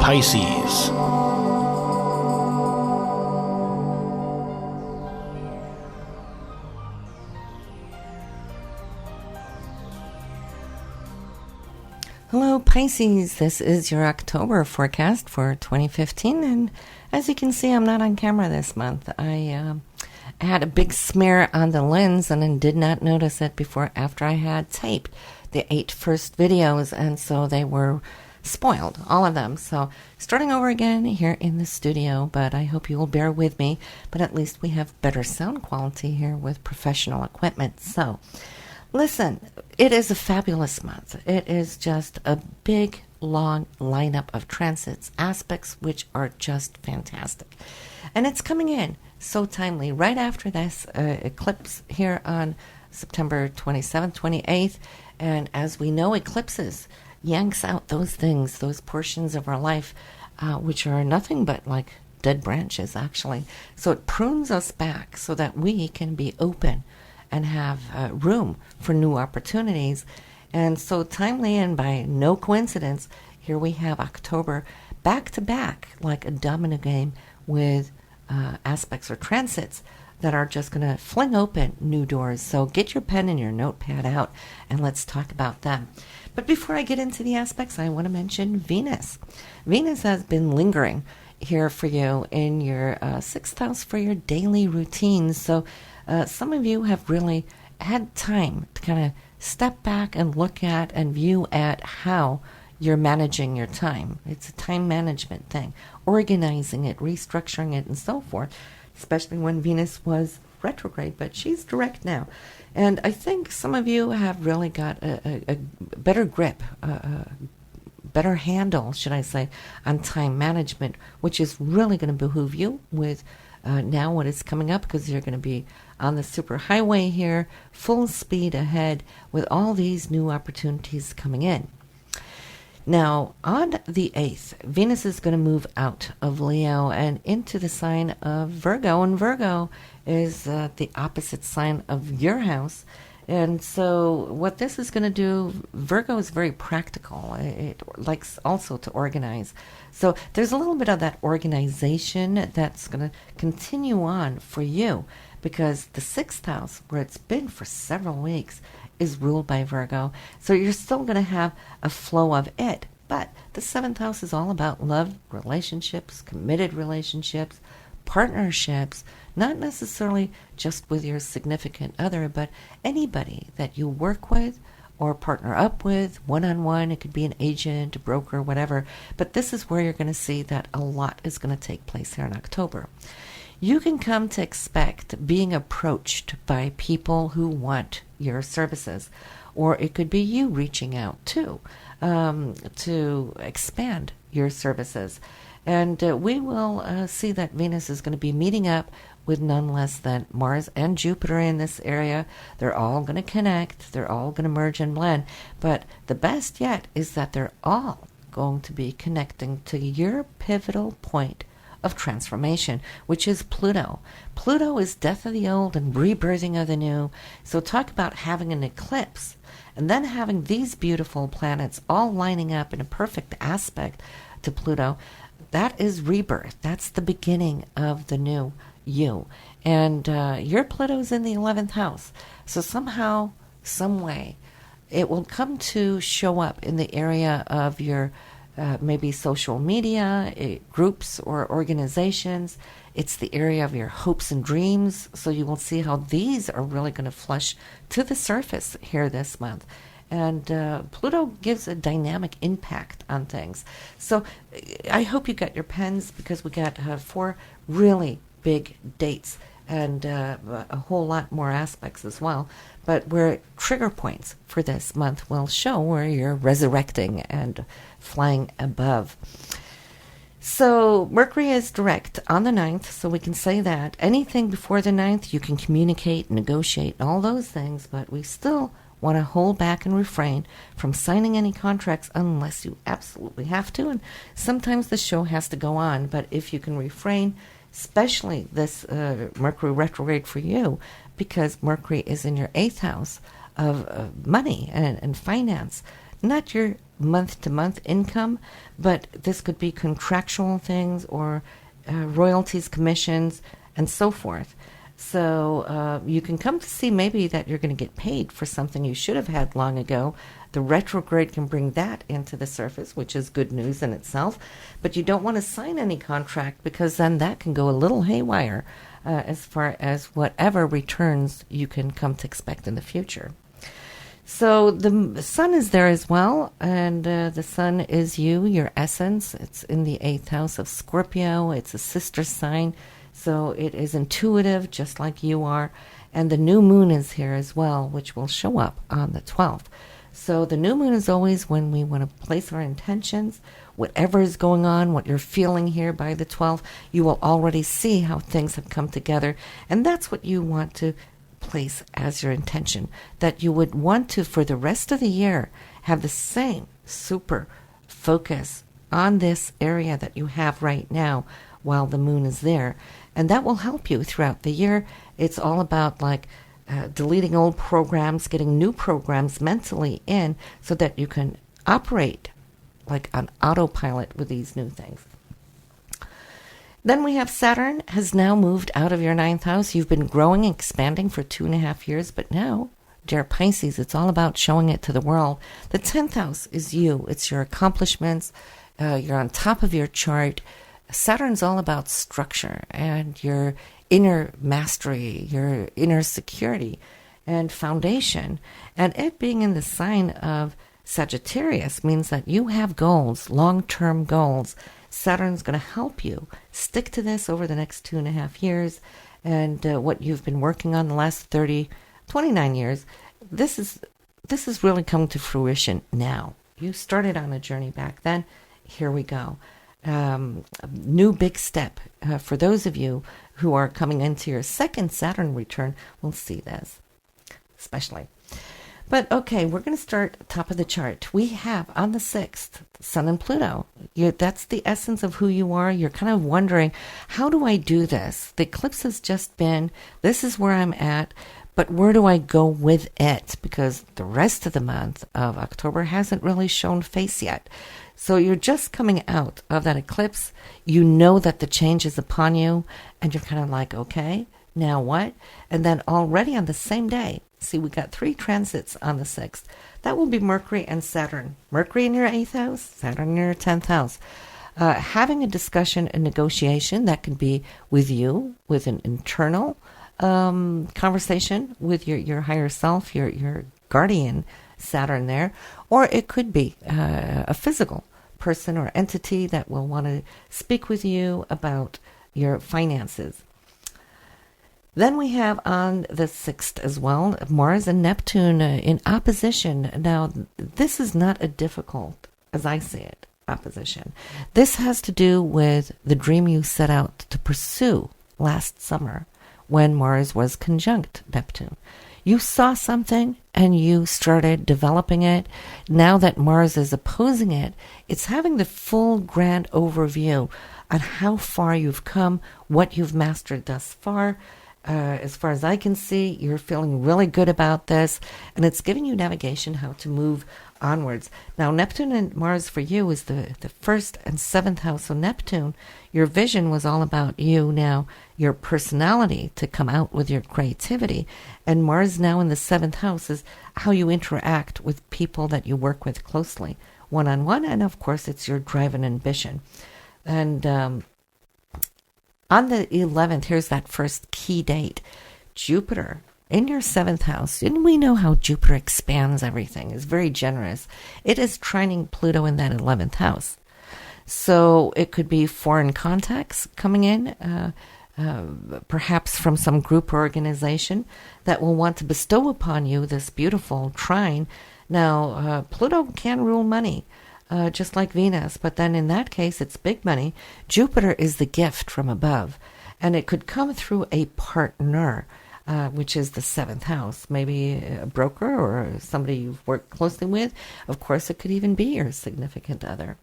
Pisces. Hello Pisces, this is your October forecast for 2015, and as you can see, I'm not on camera this month. I had a big smear on the lens and then did not notice it after I had taped the 8 first videos, and so they were spoiled, all of them. So starting over again here in the studio, but I hope you will bear with me, but at least we have better sound quality here with professional equipment. So listen, it is a fabulous month. It is just a big, long lineup of transits, aspects, which are just fantastic. And it's coming in so timely right after this eclipse here on September 27th, 28th. And as we know, eclipses yanks out those things, those portions of our life, which are nothing but like dead branches, actually. So it prunes us back so that we can be open and have room for new opportunities. And so timely, and by no coincidence, here we have October back to back, like a domino game with aspects or transits that are just going to fling open new doors. So get your pen and your notepad out and let's talk about them. But before I get into the aspects, I want to mention Venus. Venus has been lingering here for you in your 6th house for your daily routines. So some of you have really had time to kind of step back and look at and view at how you're managing your time. It's a time management thing, organizing it, restructuring it, and so forth, especially when Venus was retrograde, but she's direct now. And I think some of you have really got a better grip, better handle, should I say, on time management, which is really going to behoove you with now what is coming up, because you're going to be on the superhighway here, full speed ahead with all these new opportunities coming in. Now, on the 8th, Venus is going to move out of Leo and into the sign of Virgo, and Virgo is the opposite sign of your house. And so what this is going to do, Virgo is very practical. It likes also to organize. So there's a little bit of that organization that's going to continue on for you, because the 6th house, where it's been for several weeks, is ruled by Virgo. So you're still going to have a flow of it. But the 7th house is all about love, relationships, committed relationships, partnerships, not necessarily just with your significant other, but anybody that you work with or partner up with one-on-one. It could be an agent, a broker, whatever. But this is where you're going to see that a lot is going to take place here in October. You can come to expect being approached by people who want your services, or it could be you reaching out too, to expand your services. And we will see that Venus is going to be meeting up with none less than Mars and Jupiter in this area. They're all going to connect. They're all going to merge and blend. But the best yet is that they're all going to be connecting to your pivotal point of transformation, which is Pluto. Pluto is death of the old and rebirthing of the new. So talk about having an eclipse and then having these beautiful planets all lining up in a perfect aspect to Pluto. That is rebirth. That's the beginning of the new you. And your Pluto's in the 11th house. So somehow, some way, it will come to show up in the area of your maybe social media, groups or organizations. It's the area of your hopes and dreams. So you will see how these are really going to flush to the surface here this month. And Pluto gives a dynamic impact on things. So I hope you got your pens, because we got 4 really big dates and a whole lot more aspects as well. But where trigger points for this month will show where you're resurrecting and flying above. So Mercury is direct on the 9th, so we can say that anything before the 9th, you can communicate, negotiate, all those things, but we still want to hold back and refrain from signing any contracts unless you absolutely have to. And sometimes the show has to go on, but if you can refrain, especially this Mercury retrograde for you, because Mercury is in your 8th house of money and finance, not your month-to-month income, but this could be contractual things or royalties, commissions, and so forth. So you can come to see maybe that you're going to get paid for something you should have had long ago. The retrograde can bring that into the surface, which is good news in itself. But you don't want to sign any contract because then that can go a little haywire as far as whatever returns you can come to expect in the future. So the sun is there as well, and the sun is you, your essence. It's in the 8th house of Scorpio. It's a sister sign, so it is intuitive, just like you are. And the new moon is here as well, which will show up on the 12th. So the new moon is always when we want to place our intentions. Whatever is going on, what you're feeling here by the 12th, you will already see how things have come together. And that's what you want to place as your intention, that you would want to, for the rest of the year, have the same super focus on this area that you have right now while the moon is there. And that will help you throughout the year. It's all about deleting old programs, getting new programs mentally in so that you can operate like on autopilot with these new things. Then we have Saturn has now moved out of your 9th house. You've been growing and expanding for 2.5 years, but now, dear Pisces, it's all about showing it to the world. The 10th house is you. It's your accomplishments. You're on top of your chart. Saturn's all about structure and your inner mastery, your inner security and foundation. And it being in the sign of Sagittarius means that you have goals, long-term goals. Saturn's going to help you stick to this over the next 2.5 years. And what you've been working on the last 29 years, this is really come to fruition now. You started on a journey back then. Here we go. A new big step. For those of you who are coming into your second Saturn return, will see this, especially. But okay, we're going to start top of the chart. We have on the 6th, Sun and Pluto. That's the essence of who you are. You're kind of wondering, how do I do this? The eclipse has just been, this is where I'm at, but where do I go with it? Because the rest of the month of October hasn't really shown face yet. So you're just coming out of that eclipse. You know that the change is upon you, and you're kind of like, okay, now what? And then already on the same day, see, we got 3 transits on the 6th. That will be Mercury and Saturn. Mercury in your 8th house, Saturn in your 10th house. Having a discussion, a negotiation, that can be with you, with an internal conversation with your higher self, your guardian Saturn there, or it could be a physical person or entity that will want to speak with you about your finances. Then we have on the 6th as well, Mars and Neptune in opposition. Now, this is not a difficult, as I see it, opposition. This has to do with the dream you set out to pursue last summer when Mars was conjunct Neptune. You saw something and you started developing it. Now that Mars is opposing it, it's having the full grand overview on how far you've come, what you've mastered thus far. As far as I can see, you're feeling really good about this, and it's giving you navigation how to move onwards. Now, Neptune and Mars for you is the 1st and 7th house. So Neptune, your vision was all about you now, your personality to come out with your creativity. And Mars now in the 7th house is how you interact with people that you work with closely, one-on-one. And of course, it's your drive and ambition. And on the 11th, here's that first key date, Jupiter in your 7th house. And we know how Jupiter expands everything, is very generous. It is trining Pluto in that 11th house. So it could be foreign contacts coming in, perhaps from some group or organization that will want to bestow upon you this beautiful trine. Now, Pluto can rule money. Just like Venus, but then in that case, it's big money. Jupiter is the gift from above, and it could come through a partner, which is the 7th house, maybe a broker or somebody you've worked closely with. Of course, it could even be your significant other.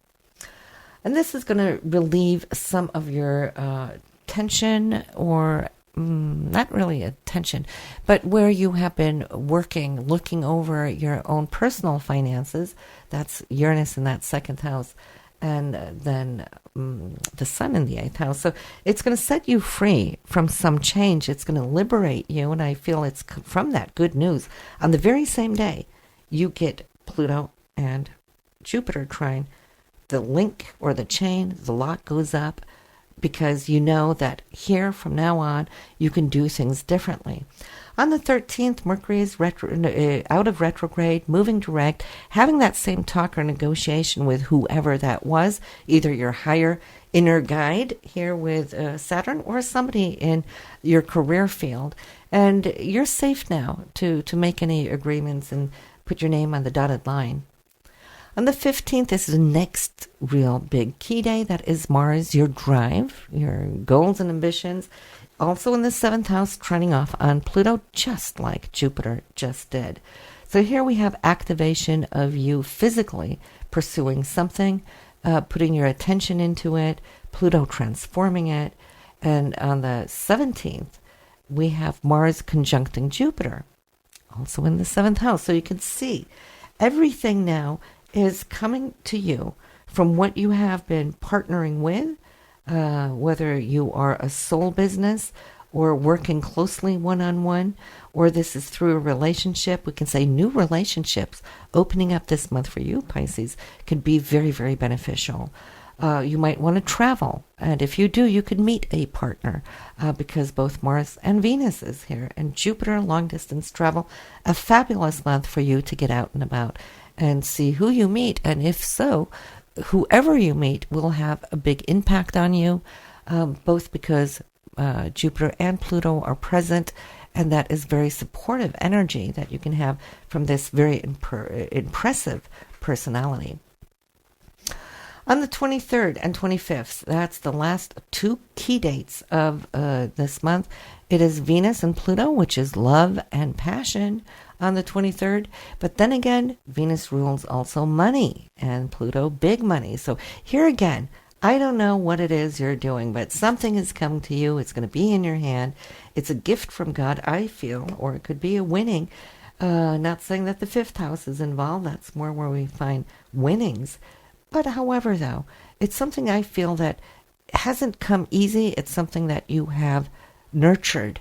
And this is going to relieve some of your tension or not really attention, but where you have been working, looking over your own personal finances. That's Uranus in that second house, and then the sun in the eighth house. So it's going to set you free from some change. It's going to liberate you, and I feel it's from that good news. On the very same day, you get Pluto and Jupiter trine. The link or the chain, the lock goes up, because you know that here from now on you can do things differently. On the 13th, Mercury is out of retrograde, moving direct, having that same talk or negotiation with whoever that was, either your higher inner guide here with Saturn or somebody in your career field. And you're safe now to make any agreements and put your name on the dotted line. On the 15th, this is the next real big key day. That is Mars, your drive, your goals and ambitions. Also in the 7th house, trending off on Pluto, just like Jupiter just did. So here we have activation of you physically pursuing something, putting your attention into it, Pluto transforming it. And on the 17th, we have Mars conjuncting Jupiter, also in the 7th house. So you can see everything now is coming to you from what you have been partnering with, whether you are a soul business or working closely one-on-one, or this is through a relationship. We can say new relationships opening up this month for you, Pisces, could be very, very beneficial. You might want to travel, and if you do, you could meet a partner because both Mars and Venus is here, and Jupiter, long-distance travel, a fabulous month for you to get out and about and see who you meet, and if so, whoever you meet will have a big impact on you, both because Jupiter and Pluto are present, and that is very supportive energy that you can have from this very impressive personality. On the 23rd and 25th, that's the last two key dates of this month. It is Venus and Pluto, which is love and passion on the 23rd. But then again, Venus rules also money and Pluto big money. So here again, I don't know what it is you're doing, but something is coming to you. It's going to be in your hand. It's a gift from God, I feel, or it could be a winning. Not saying that the 5th house is involved. That's more where we find winnings. But however, though, it's something I feel that hasn't come easy. It's something that you have nurtured,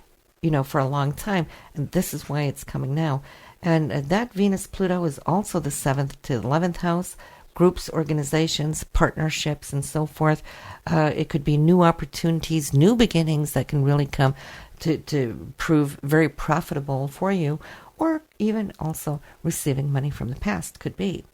for a long time. And this is why it's coming now. And that Venus-Pluto is also the 7th to 11th house. Groups, organizations, partnerships, and so forth. It could be new opportunities, new beginnings that can really come to prove very profitable for you, or even also receiving money from the past could be.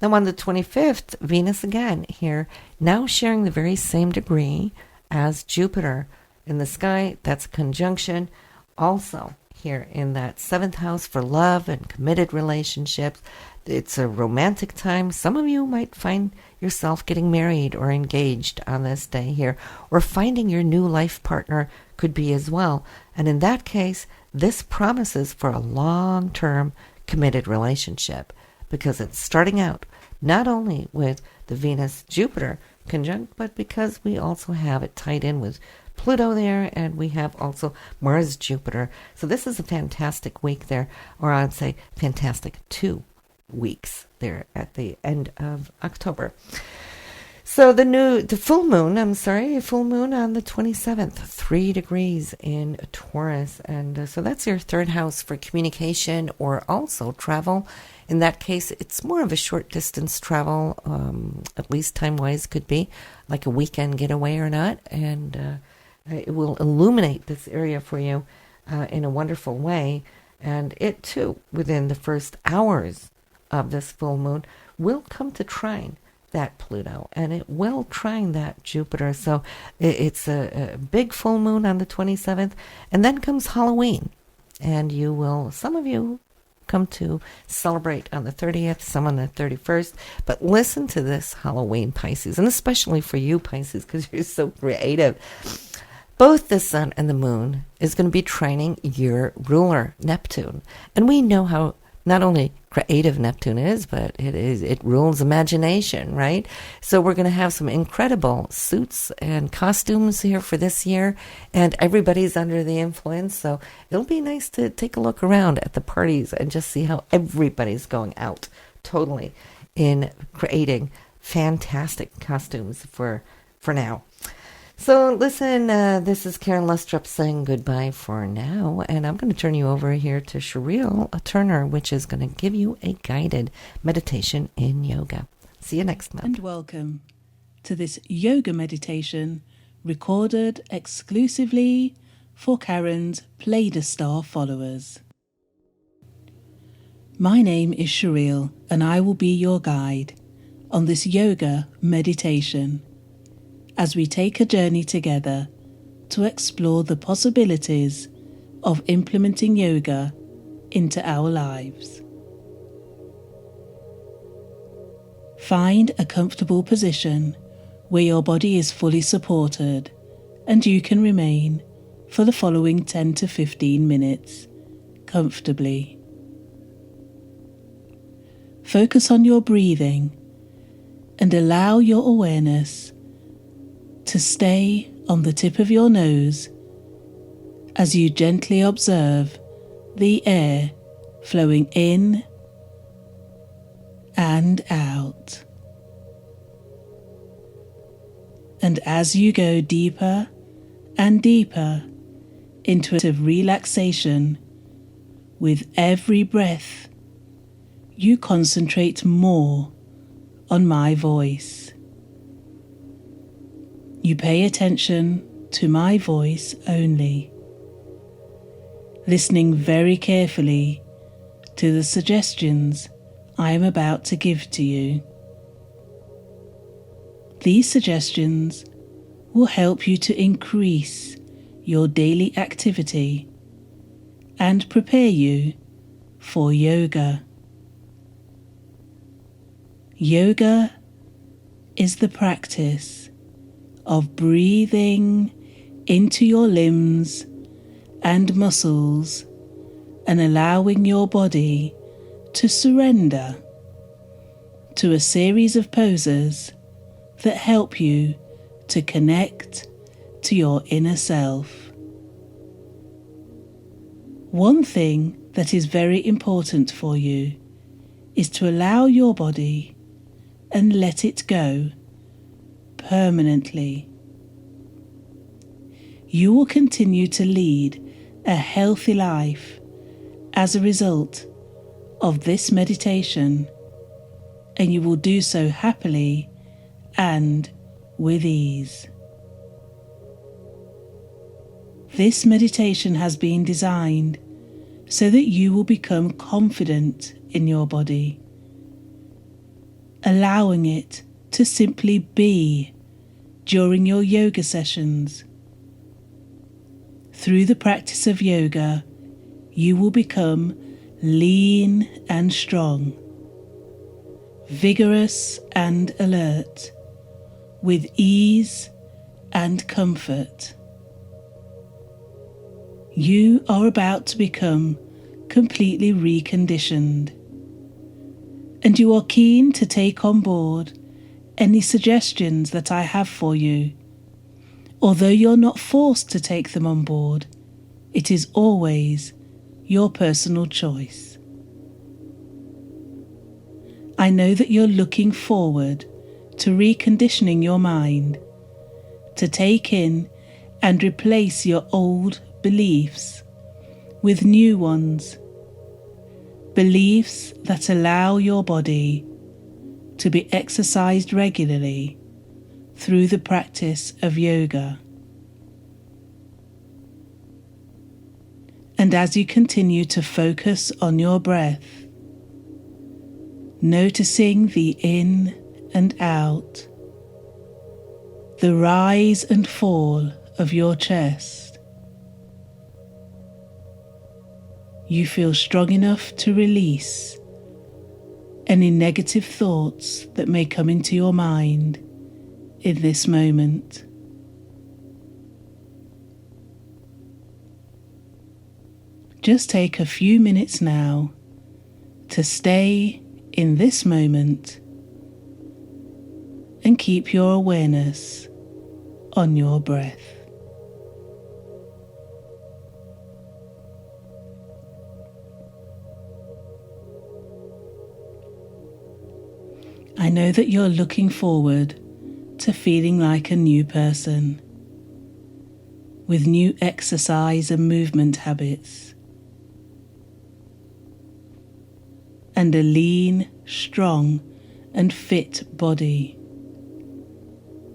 Now on the 25th, Venus again here, now sharing the very same degree as Jupiter in the sky. That's a conjunction. Also here in that 7th house for love and committed relationships. It's a romantic time. Some of you might find yourself getting married or engaged on this day here, or finding your new life partner could be as well. And in that case, this promises for a long-term committed relationship, because it's starting out not only with the Venus-Jupiter conjunct, but because we also have it tied in with Pluto there, and we have also Mars-Jupiter. So this is a fantastic week there, or I'd say fantastic 2 weeks there at the end of October. So the full moon on the 27th, 3 degrees in Taurus. And so that's your 3rd house for communication or also travel. In that case, it's more of a short distance travel, at least time-wise, could be like a weekend getaway or not. And it will illuminate this area for you in a wonderful way. And it, too, within the first hours of this full moon, will come to trine that Pluto, and it will trine that Jupiter. So it's a big full moon on the 27th, and then comes Halloween, and some of you come to celebrate on the 30th, some on the 31st, but listen to this Halloween, Pisces, and especially for you, Pisces, because you're so creative. Both the sun and the moon is going to be trining your ruler, Neptune, and we know how not only creative Neptune is, but it rules imagination, right? So we're going to have some incredible suits and costumes here for this year, and everybody's under the influence, so it'll be nice to take a look around at the parties and just see how everybody's going out totally in creating fantastic costumes for now. So listen, this is Karen Lustrup saying goodbye for now, and I'm going to turn you over here to Sherile Turner, which is going to give you a guided meditation in yoga. See you next month. And welcome to this yoga meditation recorded exclusively for Karen's Play the Star followers. My name is Sherile, and I will be your guide on this yoga meditation as we take a journey together to explore the possibilities of implementing yoga into our lives. Find a comfortable position where your body is fully supported and you can remain for the following 10 to 15 minutes comfortably. Focus on your breathing and allow your awareness to stay on the tip of your nose as you gently observe the air flowing in and out. And as you go deeper and deeper into a relaxation with every breath, you concentrate more on my voice. You pay attention to my voice only, listening very carefully to the suggestions I am about to give to you. These suggestions will help you to increase your daily activity and prepare you for yoga. Yoga is the practice of breathing into your limbs and muscles and allowing your body to surrender to a series of poses that help you to connect to your inner self. One thing that is very important for you is to allow your body and let it go permanently. You will continue to lead a healthy life as a result of this meditation, and you will do so happily and with ease. This meditation has been designed so that you will become confident in your body, allowing it to simply be during your yoga sessions. Through the practice of yoga, you will become lean and strong, vigorous and alert, with ease and comfort. You are about to become completely reconditioned, and you are keen to take on board any suggestions that I have for you. Although you're not forced to take them on board, it is always your personal choice. I know that you're looking forward to reconditioning your mind, to take in and replace your old beliefs with new ones, beliefs that allow your body to be exercised regularly through the practice of yoga. And as you continue to focus on your breath, noticing the in and out, the rise and fall of your chest, you feel strong enough to release any negative thoughts that may come into your mind in this moment. Just take a few minutes now to stay in this moment and keep your awareness on your breath. I know that you're looking forward to feeling like a new person, with new exercise and movement habits, and a lean, strong, and fit body.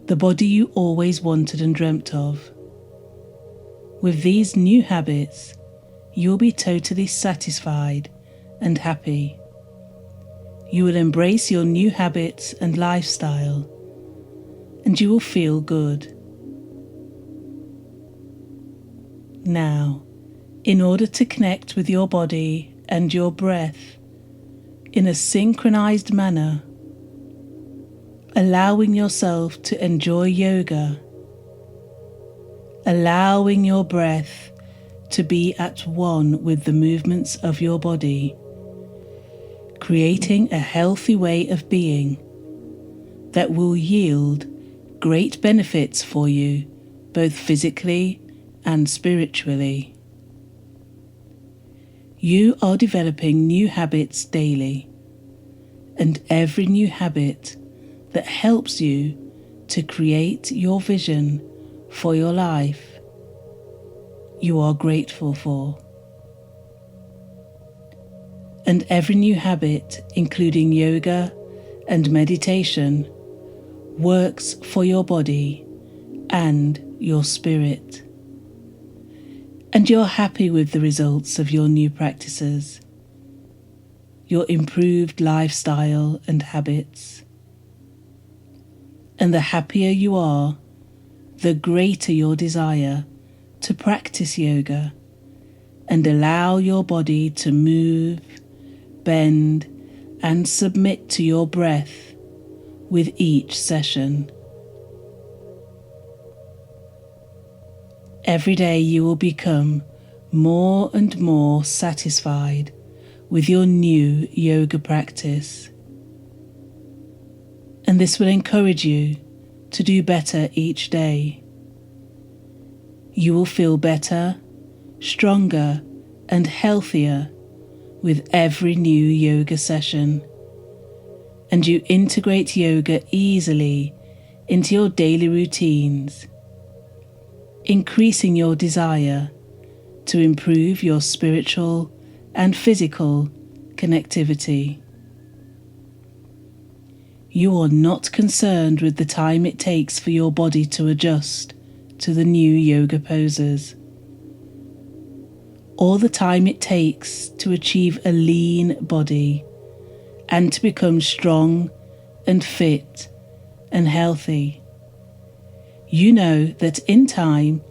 The body you always wanted and dreamt of. With these new habits, you'll be totally satisfied and happy. You will embrace your new habits and lifestyle, and you will feel good. Now, in order to connect with your body and your breath in a synchronized manner, allowing yourself to enjoy yoga, allowing your breath to be at one with the movements of your body, creating a healthy way of being that will yield great benefits for you, both physically and spiritually. You are developing new habits daily, and every new habit that helps you to create your vision for your life, you are grateful for. And every new habit, including yoga and meditation, works for your body and your spirit. And you're happy with the results of your new practices, your improved lifestyle and habits. And the happier you are, the greater your desire to practice yoga and allow your body to move, bend, and submit to your breath with each session. Every day you will become more and more satisfied with your new yoga practice. And this will encourage you to do better each day. You will feel better, stronger, and healthier with every new yoga session. And you integrate yoga easily into your daily routines, increasing your desire to improve your spiritual and physical connectivity. You are not concerned with the time it takes for your body to adjust to the new yoga poses, or the time it takes to achieve a lean body and to become strong and fit and healthy. You know that in time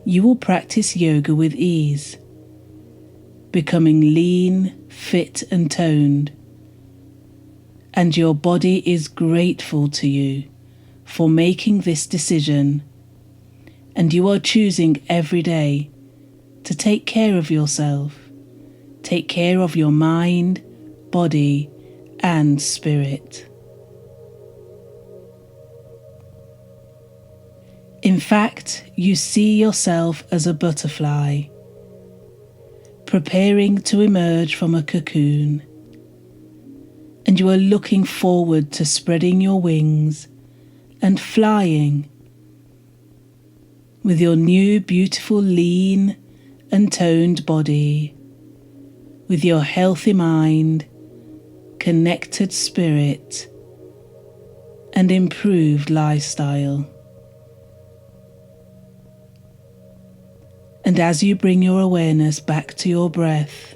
you will practice yoga with ease, becoming lean, fit and toned, and your body is grateful to you for making this decision, and you are choosing every day to take care of yourself, take care of your mind, body and spirit. In fact, you see yourself as a butterfly, preparing to emerge from a cocoon, and you are looking forward to spreading your wings and flying with your new beautiful lean and toned body, with your healthy mind, connected spirit, and improved lifestyle. And as you bring your awareness back to your breath,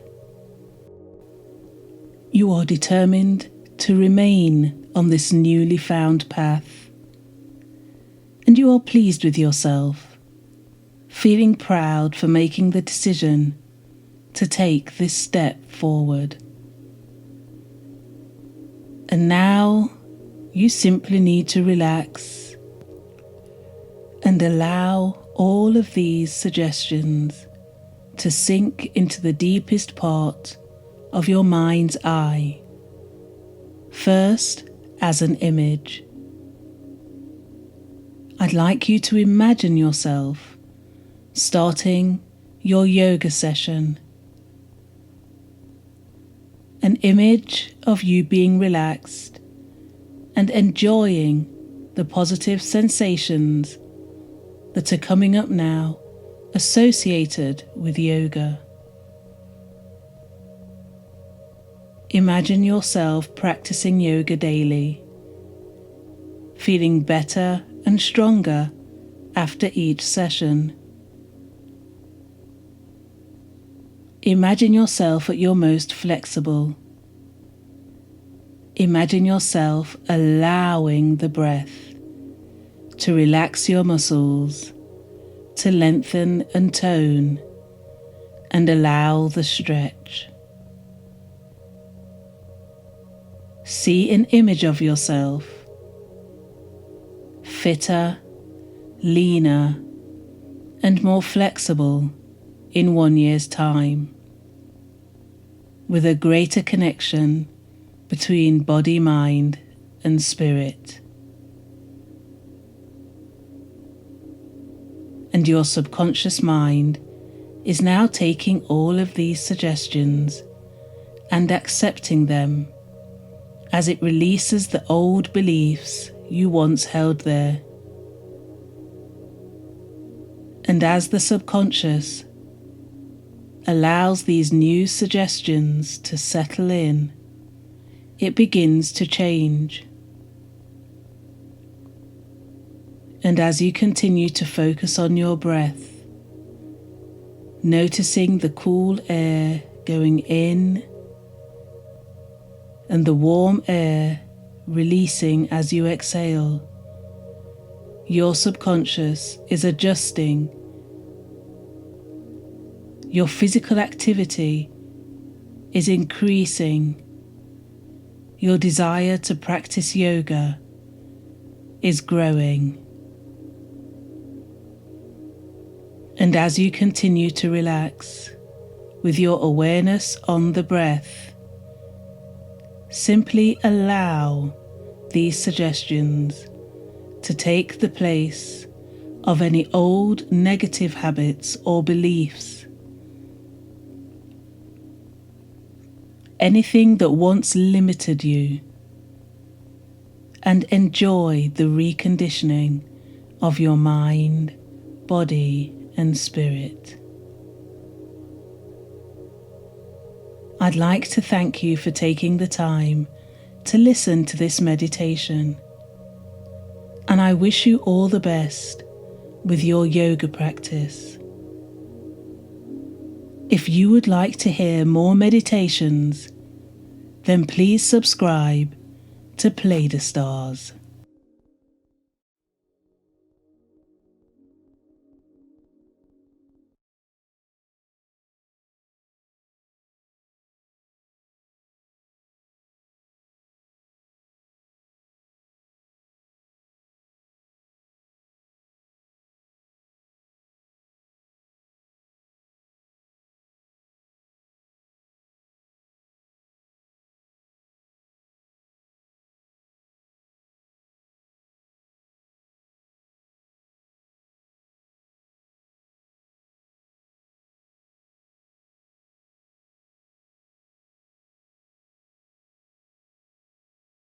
you are determined to remain on this newly found path, and you are pleased with yourself, feeling proud for making the decision to take this step forward. And now you simply need to relax and allow all of these suggestions to sink into the deepest part of your mind's eye, first as an image. I'd like you to imagine yourself starting your yoga session. An image of you being relaxed and enjoying the positive sensations that are coming up now associated with yoga. Imagine yourself practicing yoga daily, feeling better and stronger after each session. Imagine yourself at your most flexible. Imagine yourself allowing the breath to relax your muscles, to lengthen and tone, and allow the stretch. See an image of yourself, fitter, leaner, and more flexible in 1 year's time, with a greater connection between body, mind, and spirit. And your subconscious mind is now taking all of these suggestions and accepting them as it releases the old beliefs you once held there. And as the subconscious allows these new suggestions to settle in, it begins to change. And as you continue to focus on your breath, noticing the cool air going in and the warm air releasing as you exhale, your subconscious is adjusting. Your physical activity is increasing. Your desire to practice yoga is growing. And as you continue to relax with your awareness on the breath, simply allow these suggestions to take the place of any old negative habits or beliefs. Anything that once limited you, and enjoy the reconditioning of your mind, body, and spirit. I'd like to thank you for taking the time to listen to this meditation, and I wish you all the best with your yoga practice. If you would like to hear more meditations, then please subscribe to Play the Stars.